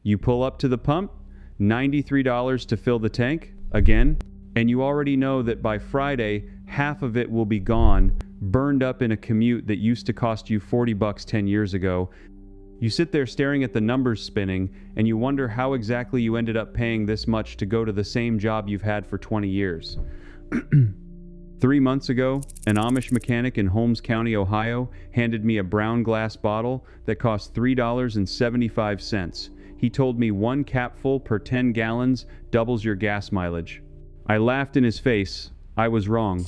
You pull up to the pump, $93 to fill the tank, again, and you already know that by Friday, half of it will be gone, burned up in a commute that used to cost you $40 10 years ago. You sit there staring at the numbers spinning, and you wonder how exactly you ended up paying this much to go to the same job you've had for 20 years. 3 months ago, an Amish mechanic in Holmes County, Ohio, handed me a brown glass bottle that cost $3.75. He told me 1 capful per 10 gallons doubles your gas mileage. I laughed in his face. I was wrong.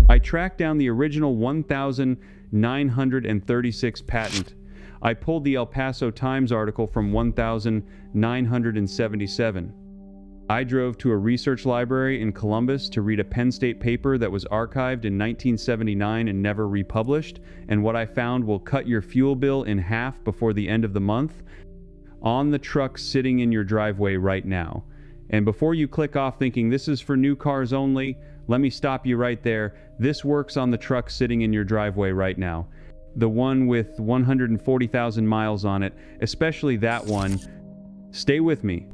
I tracked down the original 1936 patent. I pulled the El Paso Times article from 1977. I drove to a research library in Columbus to read a Penn State paper that was archived in 1979 and never republished, and what I found will cut your fuel bill in half before the end of the month, on the truck sitting in your driveway right now. And before you click off thinking this is for new cars only, let me stop you right there. This works on the truck sitting in your driveway right now. The one with 140,000 miles on it, especially that one. Stay with me,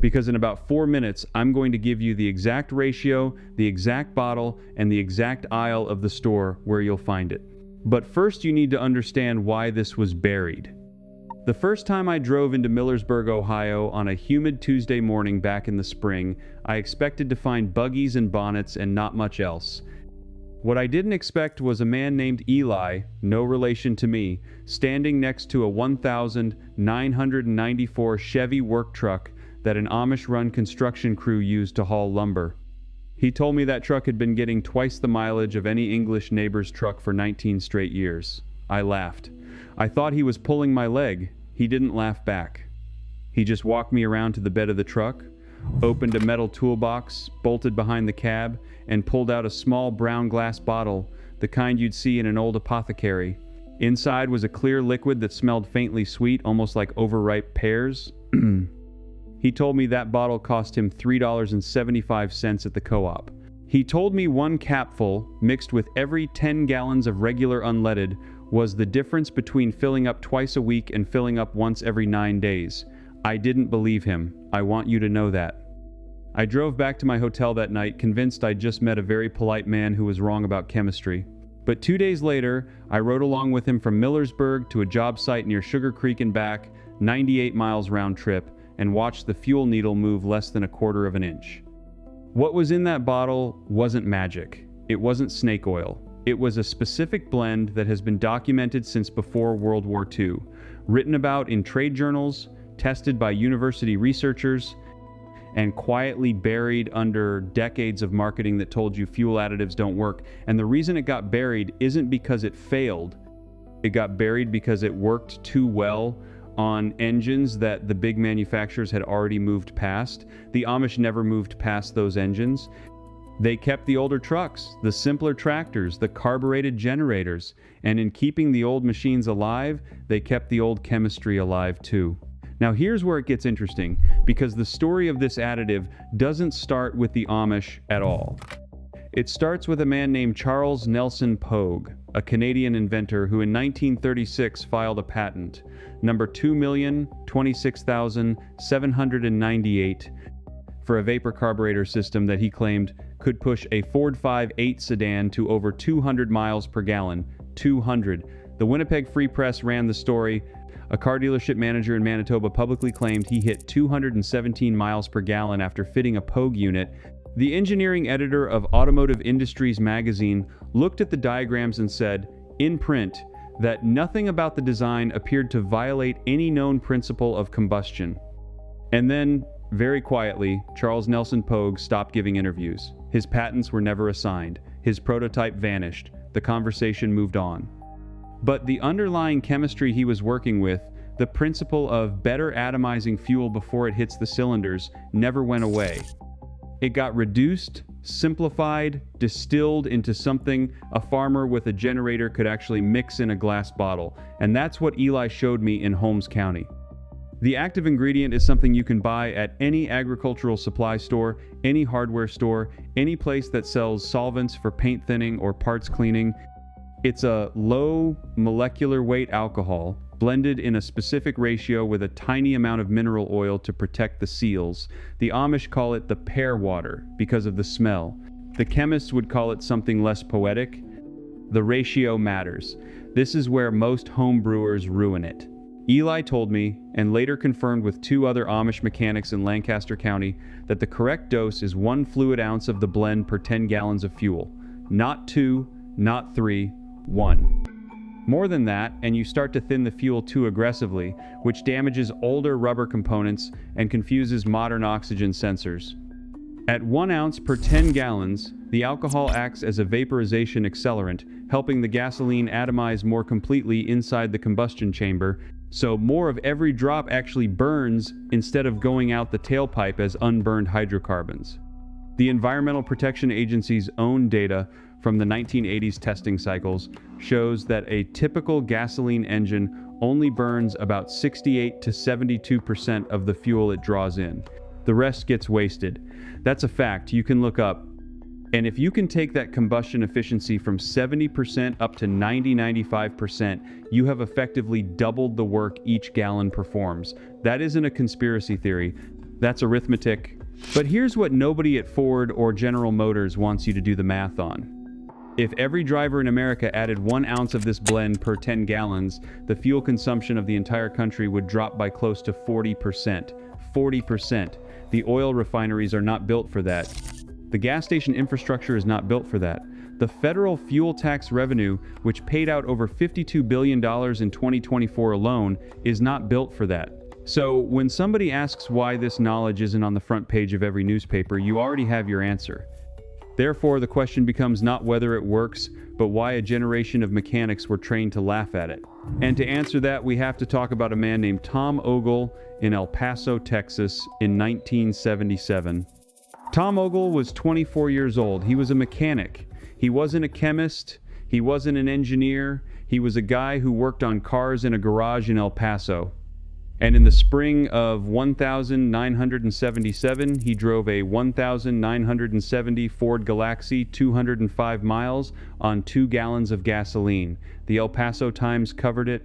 because in about 4 minutes, I'm going to give you the exact ratio, the exact bottle, and the exact aisle of the store where you'll find it. But first, you need to understand why this was buried. The first time I drove into Millersburg, Ohio on a humid Tuesday morning back in the spring, I expected to find buggies and bonnets and not much else. What I didn't expect was a man named Eli, no relation to me, standing next to a 1994 Chevy work truck that an Amish-run construction crew used to haul lumber. He told me that truck had been getting twice the mileage of any English neighbor's truck for 19 straight years. I laughed. I thought he was pulling my leg. He didn't laugh back. He just walked me around to the bed of the truck, opened a metal toolbox, bolted behind the cab, and pulled out a small brown glass bottle, the kind you'd see in an old apothecary. Inside was a clear liquid that smelled faintly sweet, almost like overripe pears. He told me that bottle cost him $3.75 at the co-op. He told me 1 capful, mixed with every 10 gallons of regular unleaded, was the difference between filling up twice a week and filling up once every 9 days. I didn't believe him. I want you to know that. I drove back to my hotel that night, convinced I'd just met a very polite man who was wrong about chemistry. But 2 days later, I rode along with him from Millersburg to a job site near Sugar Creek and back, 98 miles round trip, and watched the fuel needle move less than 1/4 of an inch. What was in that bottle wasn't magic. It wasn't snake oil. It was a specific blend that has been documented since before World War II, written about in trade journals, tested by university researchers, and quietly buried under decades of marketing that told you fuel additives don't work. And the reason it got buried isn't because it failed. It got buried because it worked too well on engines that the big manufacturers had already moved past. The Amish never moved past those engines. They kept the older trucks, the simpler tractors, the carbureted generators, and in keeping the old machines alive, they kept the old chemistry alive too. Now here's where it gets interesting, because the story of this additive doesn't start with the Amish at all. It starts with a man named Charles Nelson Pogue, a Canadian inventor who in 1936 filed a patent, number 2,026,798, for a vapor carburetor system that he claimed could push a Ford 5.8 sedan to over 200 miles per gallon. 200. The Winnipeg Free Press ran the story. A car dealership manager in Manitoba publicly claimed he hit 217 miles per gallon after fitting a Pogue unit. The engineering editor of Automotive Industries magazine looked at the diagrams and said, in print, that nothing about the design appeared to violate any known principle of combustion. And then, very quietly, Charles Nelson Pogue stopped giving interviews. His patents were never assigned. His prototype vanished. The conversation moved on. But the underlying chemistry he was working with, the principle of better atomizing fuel before it hits the cylinders, never went away. It got reduced, simplified, distilled into something a farmer with a generator could actually mix in a glass bottle. And that's what Eli showed me in Holmes County. The active ingredient is something you can buy at any agricultural supply store, any hardware store, any place that sells solvents for paint thinning or parts cleaning. It's a low molecular weight alcohol, blended in a specific ratio with a tiny amount of mineral oil to protect the seals. The Amish call it the pear water because of the smell. The chemists would call it something less poetic. The ratio matters. This is where most home brewers ruin it. Eli told me, and later confirmed with 2 other Amish mechanics in Lancaster County, that the correct dose is 1 fluid ounce of the blend per 10 gallons of fuel. Not 2, not 3, 1. More than that, and you start to thin the fuel too aggressively, which damages older rubber components and confuses modern oxygen sensors. At 1 ounce per 10 gallons, the alcohol acts as a vaporization accelerant, helping the gasoline atomize more completely inside the combustion chamber, so more of every drop actually burns instead of going out the tailpipe as unburned hydrocarbons. The Environmental Protection Agency's own data from the 1980s testing cycles shows that a typical gasoline engine only burns about 68 to 72% of the fuel it draws in. The rest gets wasted. That's a fact you can look up. And if you can take that combustion efficiency from 70% up to 90-95%, you have effectively doubled the work each gallon performs. That isn't a conspiracy theory. That's arithmetic. But here's what nobody at Ford or General Motors wants you to do the math on. If every driver in America added 1 ounce of this blend per 10 gallons, the fuel consumption of the entire country would drop by close to 40%. 40%. The oil refineries are not built for that. The gas station infrastructure is not built for that. The federal fuel tax revenue, which paid out over $52 billion in 2024 alone, is not built for that. So when somebody asks why this knowledge isn't on the front page of every newspaper, you already have your answer. Therefore, the question becomes not whether it works, but why a generation of mechanics were trained to laugh at it. And to answer that, we have to talk about a man named Tom Ogle in El Paso, Texas in 1977. Tom Ogle was 24 years old. He was a mechanic. He wasn't a chemist. He wasn't an engineer. He was a guy who worked on cars in a garage in El Paso. And in the spring of 1977, he drove a 1,970 Ford Galaxie 205 miles on 2 gallons of gasoline. The El Paso Times covered it.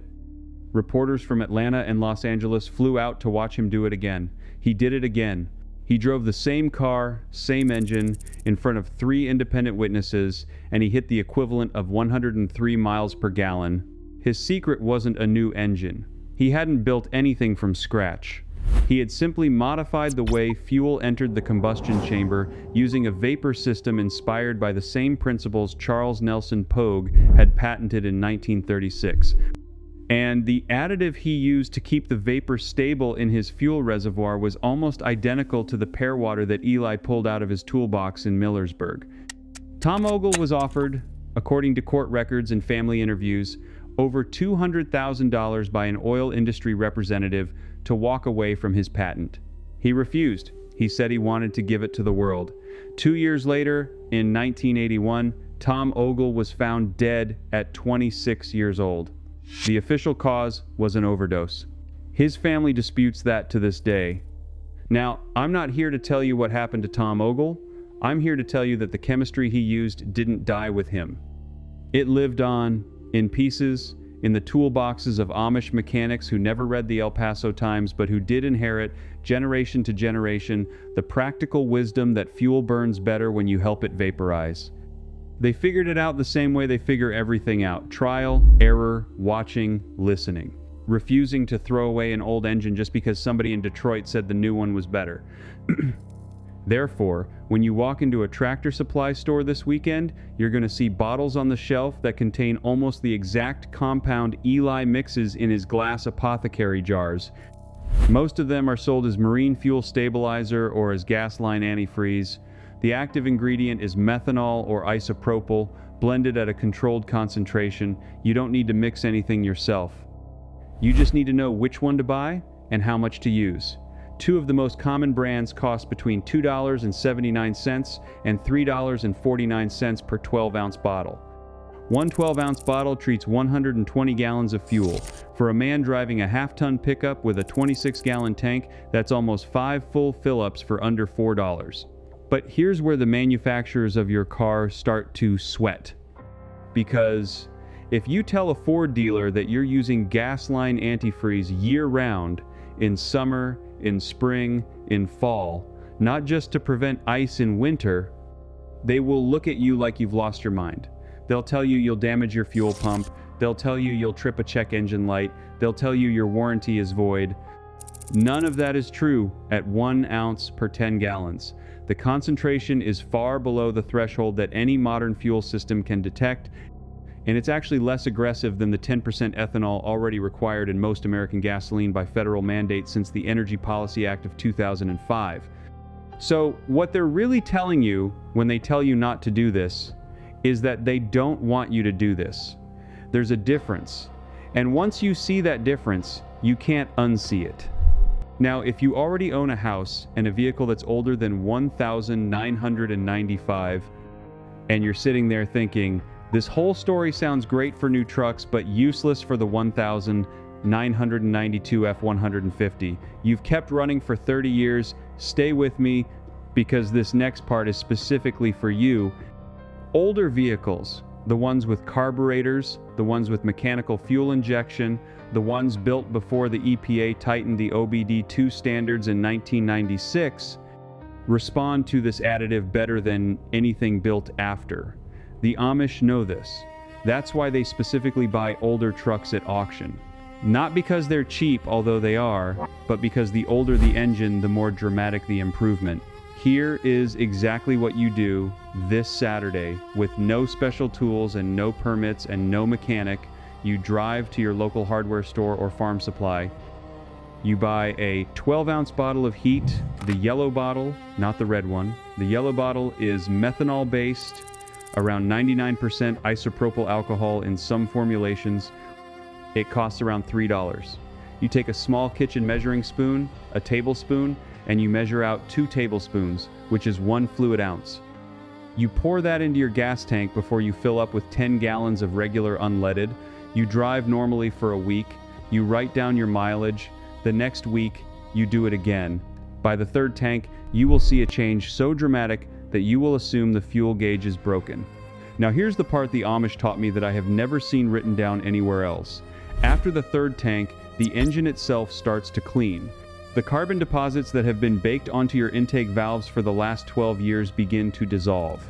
Reporters from Atlanta and Los Angeles flew out to watch him do it again. He did it again. He drove the same car, same engine, in front of 3 independent witnesses, and he hit the equivalent of 103 miles per gallon. His secret wasn't a new engine. He hadn't built anything from scratch. He had simply modified the way fuel entered the combustion chamber using a vapor system inspired by the same principles Charles Nelson Pogue had patented in 1936. And the additive he used to keep the vapor stable in his fuel reservoir was almost identical to the pear water that Eli pulled out of his toolbox in Millersburg. Tom Ogle was offered, according to court records and family interviews, over $200,000 by an oil industry representative to walk away from his patent. He refused. He said he wanted to give it to the world. 2 years later, in 1981, Tom Ogle was found dead at 26 years old. The official cause was an overdose. His family disputes that to this day. Now, I'm not here to tell you what happened to Tom Ogle. I'm here to tell you that the chemistry he used didn't die with him. It lived on, in pieces, in the toolboxes of Amish mechanics who never read the El Paso Times but who did inherit, generation to generation, the practical wisdom that fuel burns better when you help it vaporize. They figured it out the same way they figure everything out: trial, error, watching, listening. Refusing to throw away an old engine just because somebody in Detroit said the new one was better. Therefore, when you walk into a Tractor Supply store this weekend, you're going to see bottles on the shelf that contain almost the exact compound Eli mixes in his glass apothecary jars. Most of them are sold as marine fuel stabilizer or as gas line antifreeze. The active ingredient is methanol or isopropyl, blended at a controlled concentration. You don't need to mix anything yourself. You just need to know which one to buy and how much to use. 2 of the most common brands cost between $2.79 and $3.49 per 12-ounce bottle. One 12-ounce bottle treats 120 gallons of fuel. For a man driving a half-ton pickup with a 26-gallon tank, that's almost 5 full fill-ups for under $4. But here's where the manufacturers of your car start to sweat. Because If you tell a Ford dealer that you're using gas line antifreeze year-round, in summer, in spring, in fall, not just to prevent ice in winter, they will look at you like you've lost your mind. They'll tell you you'll damage your fuel pump. They'll tell you you'll trip a check engine light. They'll tell you your warranty is void. None of that is true at 1 ounce per 10 gallons. The concentration is far below the threshold that any modern fuel system can detect, and it's actually less aggressive than the 10% ethanol already required in most American gasoline by federal mandate since the Energy Policy Act of 2005. So what they're really telling you when they tell you not to do this is that they don't want you to do this. There's a difference. And once you see that difference, you can't unsee it. Now, if you already own a house and a vehicle that's older than 1,995, and you're sitting there thinking, this whole story sounds great for new trucks, but useless for the 1,992 F-150. You've kept running for 30 years. Stay with me because this next part is specifically for you. Older vehicles, the ones with carburetors, the ones with mechanical fuel injection, the ones built before the EPA tightened the OBD2 standards in 1996, respond to this additive better than anything built after. The Amish know this. That's why they specifically buy older trucks at auction. Not because they're cheap, although they are, but because the older the engine, the more dramatic the improvement. Here is exactly what you do this Saturday with no special tools and no permits and no mechanic. You drive to your local hardware store or farm supply. You buy a 12-ounce bottle of HEET, the yellow bottle, not the red one. The yellow bottle is methanol-based, around 99% isopropyl alcohol in some formulations. It costs around $3. You take a small kitchen measuring spoon, a tablespoon, and you measure out 2 tablespoons, which is 1 fluid ounce. You pour that into your gas tank before you fill up with 10 gallons of regular unleaded. You drive normally for a week. You write down your mileage. The next week, you do it again. By the 3rd tank, you will see a change so dramatic that you will assume the fuel gauge is broken. Now here's the part the Amish taught me that I have never seen written down anywhere else. After the 3rd tank, the engine itself starts to clean. The carbon deposits that have been baked onto your intake valves for the last 12 years begin to dissolve.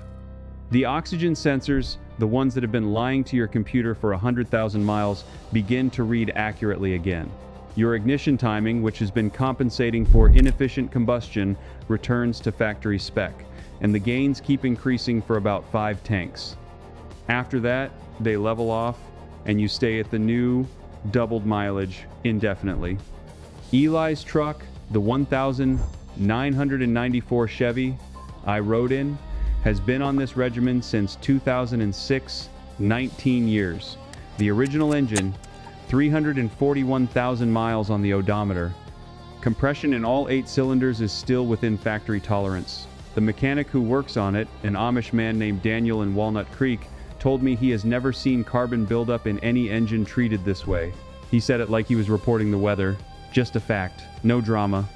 The oxygen sensors, the ones that have been lying to your computer for 100,000 miles, begin to read accurately again. Your ignition timing, which has been compensating for inefficient combustion, returns to factory spec, and the gains keep increasing for about 5 tanks. After that, they level off, and you stay at the new, doubled mileage indefinitely. Eli's truck, the 1,994 Chevy I rode in, has been on this regimen since 2006, 19 years. The original engine, 341,000 miles on the odometer. Compression in all 8 cylinders is still within factory tolerance. The mechanic who works on it, an Amish man named Daniel in Walnut Creek, told me he has never seen carbon buildup in any engine treated this way. He said it like he was reporting the weather. Just a fact, no drama.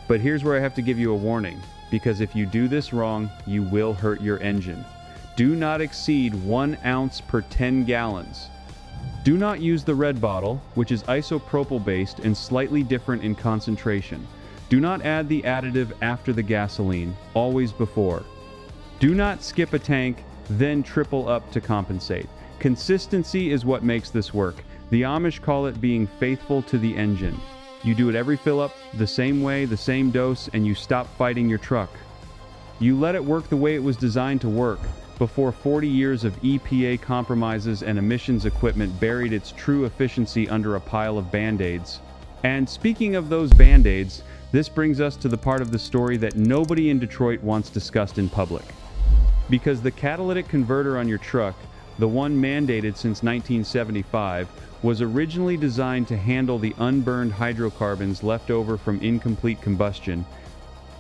But here's where I have to give you a warning, because if you do this wrong, you will hurt your engine. Do not exceed 1 ounce per 10 gallons. Do not use the red bottle, which is isopropyl based and slightly different in concentration. Do not add the additive after the gasoline, always before. Do not skip a tank, then triple up to compensate. Consistency is what makes this work. The Amish call it being faithful to the engine. You do it every fill up, the same way, the same dose, and you stop fighting your truck. You let it work the way it was designed to work, before 40 years of EPA compromises and emissions equipment buried its true efficiency under a pile of Band-Aids. And speaking of those Band-Aids, this brings us to the part of the story that nobody in Detroit wants discussed in public. Because the catalytic converter on your truck, the one mandated since 1975, was originally designed to handle the unburned hydrocarbons left over from incomplete combustion.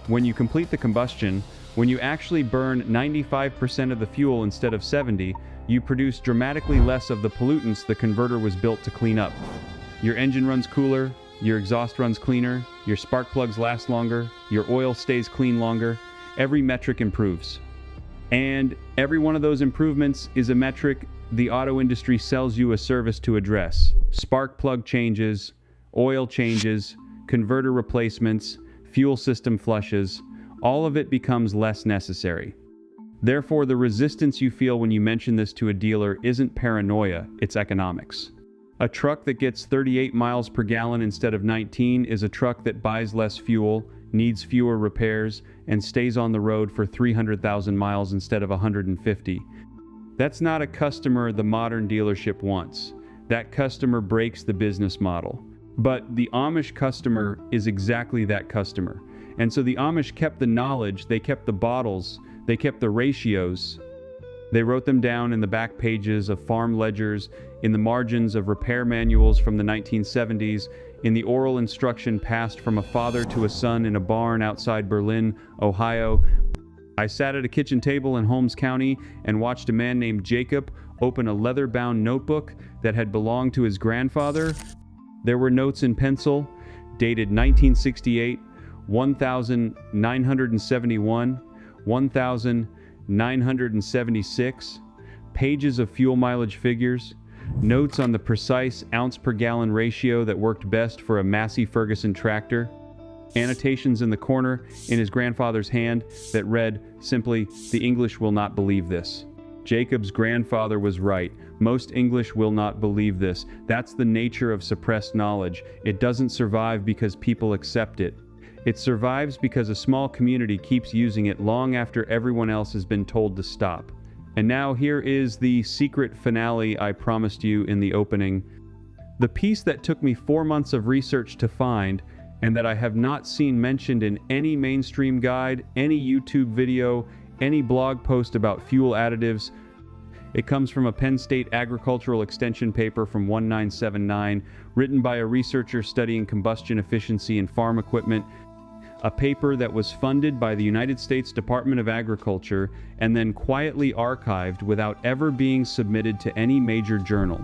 When you complete the combustion, when you actually burn 95% of the fuel instead of 70%, you produce dramatically less of the pollutants the converter was built to clean up. Your engine runs cooler, your exhaust runs cleaner, your spark plugs last longer, your oil stays clean longer. Every metric improves. And every one of those improvements is a metric the auto industry sells you a service to address: spark plug changes, oil changes, converter replacements, fuel system flushes. All of it becomes less necessary. Therefore, the resistance you feel when you mention this to a dealer isn't paranoia, it's economics. A truck that gets 38 miles per gallon instead of 19 is a truck that buys less fuel, needs fewer repairs, and stays on the road for 300,000 miles instead of 150. That's not a customer the modern dealership wants. That customer breaks the business model. But the Amish customer is exactly that customer. And so the Amish kept the knowledge, they kept the bottles, they kept the ratios. They wrote them down in the back pages of farm ledgers, in the margins of repair manuals from the 1970s, in the oral instruction passed from a father to a son in a barn outside Berlin, Ohio. I sat at a kitchen table in Holmes County and watched a man named Jacob open a leather-bound notebook that had belonged to his grandfather. There were notes in pencil, dated 1968, 1971, 1976, pages of fuel mileage figures, notes on the precise ounce per gallon ratio that worked best for a Massey Ferguson tractor, annotations in the corner in his grandfather's hand that read simply, "The English will not believe this." Jacob's grandfather was right. Most English will not believe this. That's the nature of suppressed knowledge. It doesn't survive because people accept it. It survives because a small community keeps using it long after everyone else has been told to stop. And now here is the secret finale I promised you in the opening. The piece that took me 4 months of research to find, and that I have not seen mentioned in any mainstream guide, any YouTube video, any blog post about fuel additives. It comes from a Penn State agricultural extension paper from 1979, written by a researcher studying combustion efficiency in farm equipment. A paper that was funded by the United States Department of Agriculture and then quietly archived without ever being submitted to any major journal.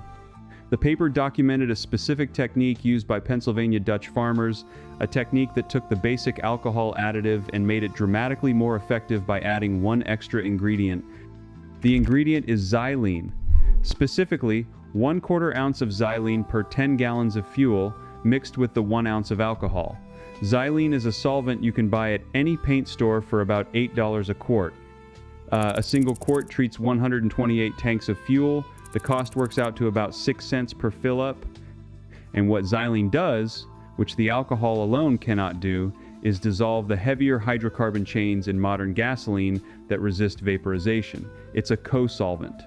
The paper documented a specific technique used by Pennsylvania Dutch farmers, a technique that took the basic alcohol additive and made it dramatically more effective by adding one extra ingredient. The ingredient is xylene. Specifically, 1/4 ounce of xylene per 10 gallons of fuel mixed with the 1 ounce of alcohol. Xylene is a solvent you can buy at any paint store for about $8 a quart. A single quart treats 128 tanks of fuel. The cost works out to about 6 cents per fill-up. And what xylene does, which the alcohol alone cannot do, is dissolve the heavier hydrocarbon chains in modern gasoline that resist vaporization. It's a co-solvent.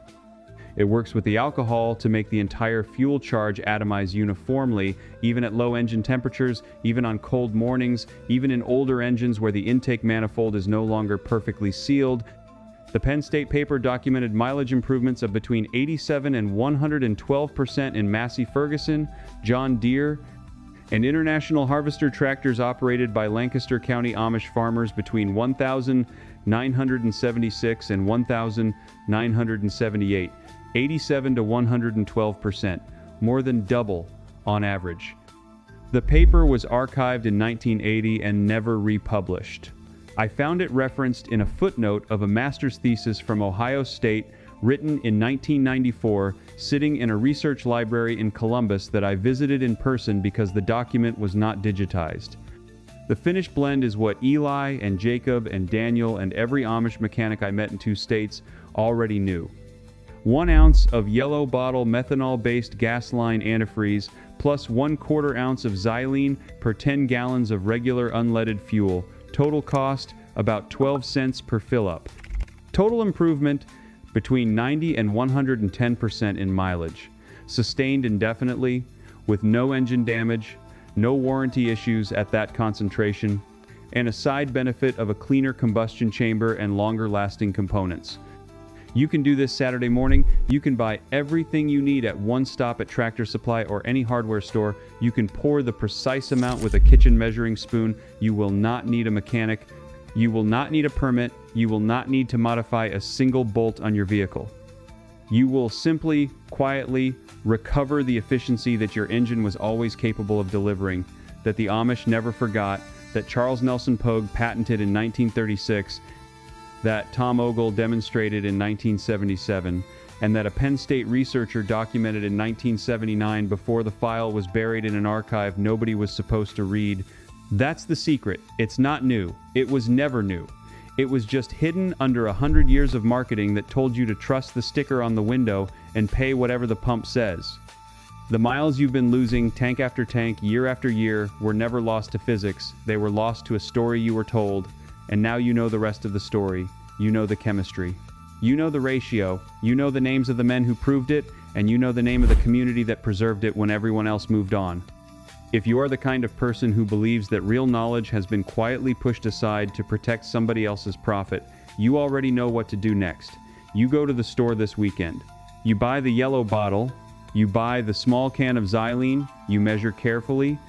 It works with the alcohol to make the entire fuel charge atomize uniformly, even at low engine temperatures, even on cold mornings, even in older engines where the intake manifold is no longer perfectly sealed. The Penn State paper documented mileage improvements of between 87 and 112% in Massey Ferguson, John Deere, and International Harvester tractors operated by Lancaster County Amish farmers between 1976 and 1978. 87 to 112%, more than double on average. The paper was archived in 1980 and never republished. I found it referenced in a footnote of a master's thesis from Ohio State written in 1994, sitting in a research library in Columbus that I visited in person because the document was not digitized. The finished blend is what Eli and Jacob and Daniel and every Amish mechanic I met in 2 states already knew. 1 ounce of yellow bottle methanol-based gas line antifreeze plus 1/4 ounce of xylene per 10 gallons of regular unleaded fuel. Total cost about 12 cents per fill-up. Total improvement between 90 and 110% in mileage. Sustained indefinitely, with no engine damage, no warranty issues at that concentration, and a side benefit of a cleaner combustion chamber and longer-lasting components. You can do this Saturday morning. You can buy everything you need at one stop at Tractor Supply or any hardware store. You can pour the precise amount with a kitchen measuring spoon. You will not need a mechanic. You will not need a permit. You will not need to modify a single bolt on your vehicle. You will simply, quietly recover the efficiency that your engine was always capable of delivering, that the Amish never forgot, that Charles Nelson Pogue patented in 1936, that Tom Ogle demonstrated in 1977, and that a Penn State researcher documented in 1979 before the file was buried in an archive nobody was supposed to read. That's the secret. It's not new. It was never new. It was just hidden under 100 years of marketing that told you to trust the sticker on the window and pay whatever the pump says. The miles you've been losing, tank after tank, year after year, were never lost to physics. They were lost to a story you were told, and now you know the rest of the story. You know the chemistry. You know the ratio. You know the names of the men who proved it, and you know the name of the community that preserved it when everyone else moved on. If you are the kind of person who believes that real knowledge has been quietly pushed aside to protect somebody else's profit, you already know what to do next. You go to the store this weekend. You buy the yellow bottle, you buy the small can of Xylene, you measure carefully,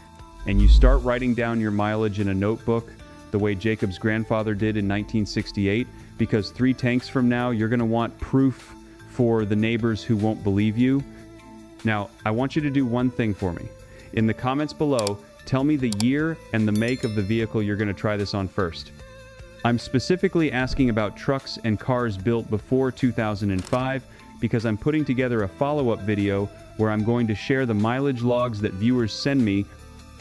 and you start writing down your mileage in a notebook the way Jacob's grandfather did in 1968, because 3 tanks from now you're going to want proof for the neighbors who won't believe you. Now, I want you to do one thing for me. In the comments below, tell me the year and the make of the vehicle you're going to try this on first. I'm specifically asking about trucks and cars built before 2005 because I'm putting together a follow-up video where I'm going to share the mileage logs that viewers send me,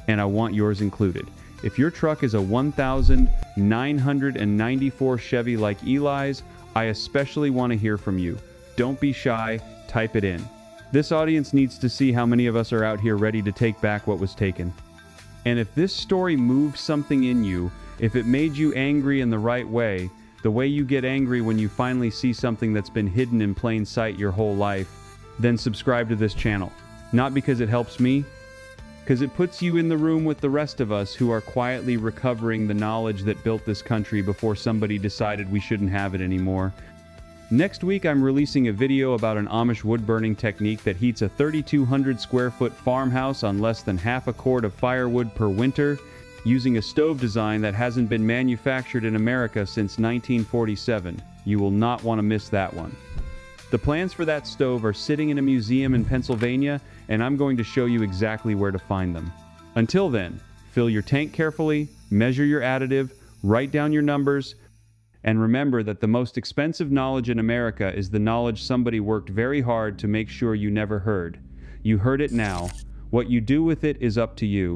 and I want yours included. If your truck is a 1994 Chevy like Eli's, I especially want to hear from you. Don't be shy, type it in. This audience needs to see how many of us are out here ready to take back what was taken. And if this story moved something in you, if it made you angry in the right way you get angry when you finally see something that's been hidden in plain sight your whole life, then subscribe to this channel. Not because it helps me, because it puts you in the room with the rest of us who are quietly recovering the knowledge that built this country before somebody decided we shouldn't have it anymore. Next week, I'm releasing a video about an Amish wood-burning technique that heats a 3,200 square foot farmhouse on less than half a cord of firewood per winter, using a stove design that hasn't been manufactured in America since 1947. You will not want to miss that one. The plans for that stove are sitting in a museum in Pennsylvania, and I'm going to show you exactly where to find them. Until then, fill your tank carefully, measure your additive, write down your numbers, and remember that the most expensive knowledge in America is the knowledge somebody worked very hard to make sure you never heard. You heard it now. What you do with it is up to you.